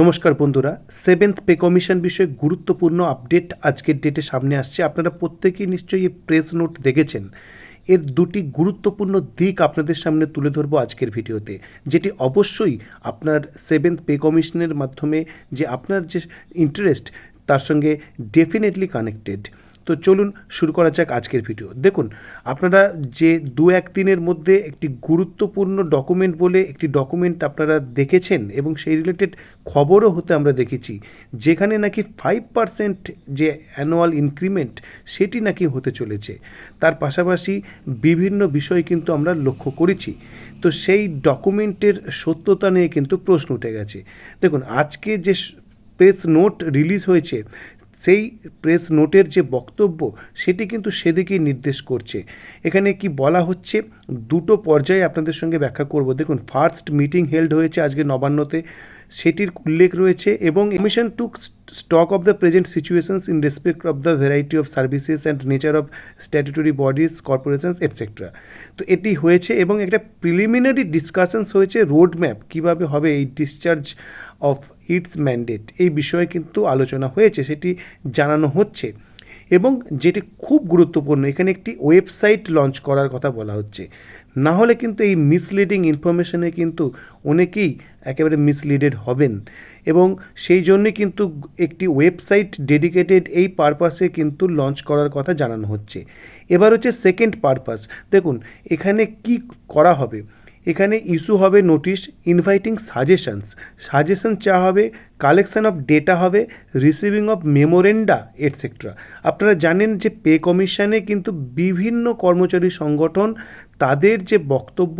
নমস্কার বন্ধুরা, seventh pay commission বিষয়ে গুরুত্বপূর্ণ আপডেট আজকের ডেটে সামনে আসছে। আপনারা প্রত্যেকেই নিশ্চয়ই এই প্রেস নোট দেখেছেন। এর দুটি গুরুত্বপূর্ণ দিক আপনাদের সামনে তুলে ধরবো আজকের ভিডিওতে, যেটি অবশ্যই আপনার সেভেন্থ পে কমিশনের মাধ্যমে যে আপনার যে ইন্টারেস্ট তার সঙ্গে ডেফিনেটলি কানেক্টেড। তো চলুন শুরু করা যাক আজকের ভিডিও। দেখুন, আপনারা যে দু এক দিনের মধ্যে একটি গুরুত্বপূর্ণ ডকুমেন্ট বলে একটি ডকুমেন্ট আপনারা দেখেছেন এবং সেই রিলেটেড খবরও হতে আমরা দেখেছি, যেখানে নাকি 5% যে অ্যানুয়াল ইনক্রিমেন্ট সেটি নাকি হতে চলেছে। তার পাশাপাশি বিভিন্ন বিষয় কিন্তু আমরা লক্ষ্য করেছি। তো সেই ডকুমেন্টের সত্যতা নিয়ে কিন্তু প্রশ্ন উঠে গেছে। দেখুন, আজকে যে প্রেস নোট রিলিজ হয়েছে, সেই প্রেস নোটের যে বক্তব্য সেটি কিন্তু সেদিকেই নির্দেশ করছে। এখানে কি বলা হচ্ছে, দুটো পর্যায়ে আপনাদের সঙ্গে ব্যাখ্যা করব। দেখুন, ফার্স্ট মিটিং হেল্ড হয়েছে আজকে নবান্নতে, সেটির উল্লেখ রয়েছে, এবং commission took stock of the present situations in respect of the variety of services and nature of statutory bodies, corporations etcetera. তো এটি হয়েছে এবং একটা প্রিলিমিনারি ডিসকাশনস হয়েছে, রোড ম্যাপ কীভাবে হবে এই ডিসচার্জ অফ ইটস ম্যান্ডেট, এই বিষয়ে কিন্তু আলোচনা হয়েছে, সেটি জানানো হচ্ছে। এবং যেটি খুব গুরুত্বপূর্ণ, এখানে একটি ওয়েবসাইট লঞ্চ করার কথা বলা হচ্ছে। না হলে কিন্তু এই মিসলিডিং ইনফরমেশনে কিন্তু অনেকেই একেবারে মিসলিডেড হবেন, এবং সেই জন্যে কিন্তু একটি ওয়েবসাইট ডেডিকেটেড এই পারপাসে কিন্তু লঞ্চ করার কথা জানানো হচ্ছে। এবার হচ্ছে সেকেন্ড পারপাস। দেখুন, এখানে কি করা হবে, এখানে ইস্যু হবে নোটিশ ইনভাইটিং সাজেশন চাওয়া হবে, কালেকশন অফ ডেটা হবে, রিসিভিং অফ মেমোরেন্ডা এটসেট্রা। আপনারা জানেন যে পে কমিশনে কিন্তু বিভিন্ন কর্মচারী সংগঠন তাদের যে বক্তব্য,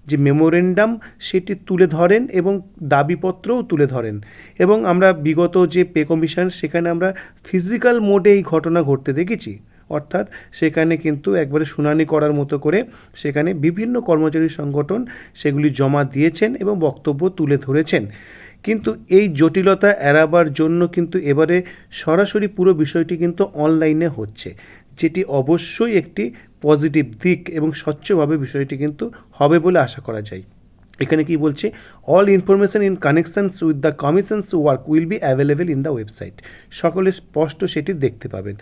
যে মেমোরেন্ডাম সেটি তুলে ধরেন এবং দাবিপত্রও তুলে ধরেন। এবং আমরা বিগত যে পে কমিশন, সেখানে আমরা ফিজিক্যাল মোডে এই ঘটনা ঘটতে দেখেছি। অর্থাৎ সেখানে কিন্তু একবারে শুনানি করার মতো করে সেখানে বিভিন্ন কর্মচারী সংগঠন সেগুলি জমা দিয়েছেন এবং বক্তব্য তুলে ধরেছেন। কিন্তু এই জটিলতা এড়াবার জন্য কিন্তু এবারে সরাসরি পুরো বিষয়টি কিন্তু অনলাইনে হচ্ছে, যেটি অবশ্যই একটি পজিটিভ দিক, এবং স্বচ্ছভাবে বিষয়টি কিন্তু হবে বলে আশা করা যায়। এখানে কি বলছে, all information in connections with the commissions work will be available in the website. সকলে স্পষ্ট সেটি দেখতে পাবেন।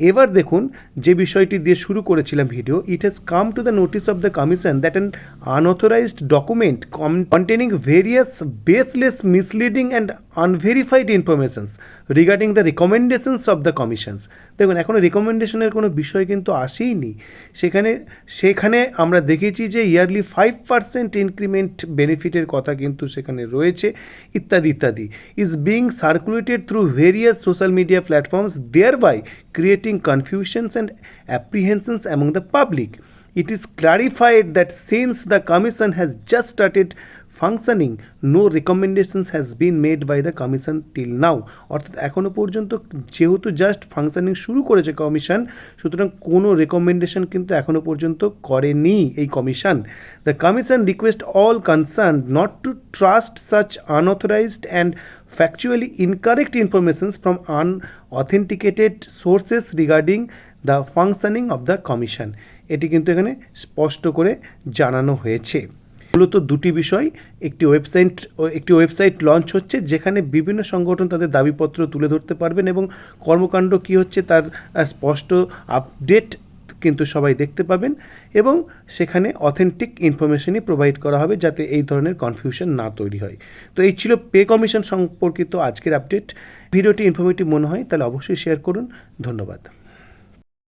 এবার দেখুন, যে বিষয়টি দিয়ে শুরু করেছিলাম video, it has come to the notice of the commission that an unauthorised document containing various baseless misleading and unverified informations regarding the recommendations of the commissions. দেখুন, এখনও রিকমেন্ডেশনের কোনো বিষয় কিন্তু আসেইনি। সেখানে আমরা দেখেছি যে ইয়ারলি 5% ইনক্রিমেন্ট বেনিফিটের কথা কিন্তু সেখানে রয়েছে, ইত্যাদি ইত্যাদি, is being circulated through various social media platforms, thereby creating confusions and apprehensions among the public. It is clarified that since the commission has just started functioning, no recommendations has been made by the commission till now. অর্থাৎ এখনও পর্যন্ত যেহেতু just functioning শুরু করেছে commission, সুতরাং কোনো recommendation কিন্তু এখনও পর্যন্ত করেনি এই কমিশন। The commission request all concern not to trust such unauthorised and factually incorrect informations from unauthenticated sources regarding the functioning of the commission. এটি কিন্তু এখানে স্পষ্ট করে জানানো হয়েছে। মূলত দুটি বিষয়, একটি ওয়েবসাইট লঞ্চ হচ্ছে, যেখানে বিভিন্ন সংগঠন তাদের দাবিপত্র তুলে ধরতে পারবেন এবং কর্মকাণ্ড কী হচ্ছে তার স্পষ্ট আপডেট কিন্তু সবাই দেখতে পাবেন, এবং সেখানে অথেন্টিক ইনফরমেশনই প্রোভাইড করা হবে যাতে এই ধরনের কনফিউশন না তৈরি হয়। তো এই ছিল পে কমিশন সম্পর্কিত আজকের আপডেট। ভিডিওটি ইনফরমেটিভ মনে হয় তাহলে অবশ্যই শেয়ার করুন। ধন্যবাদ।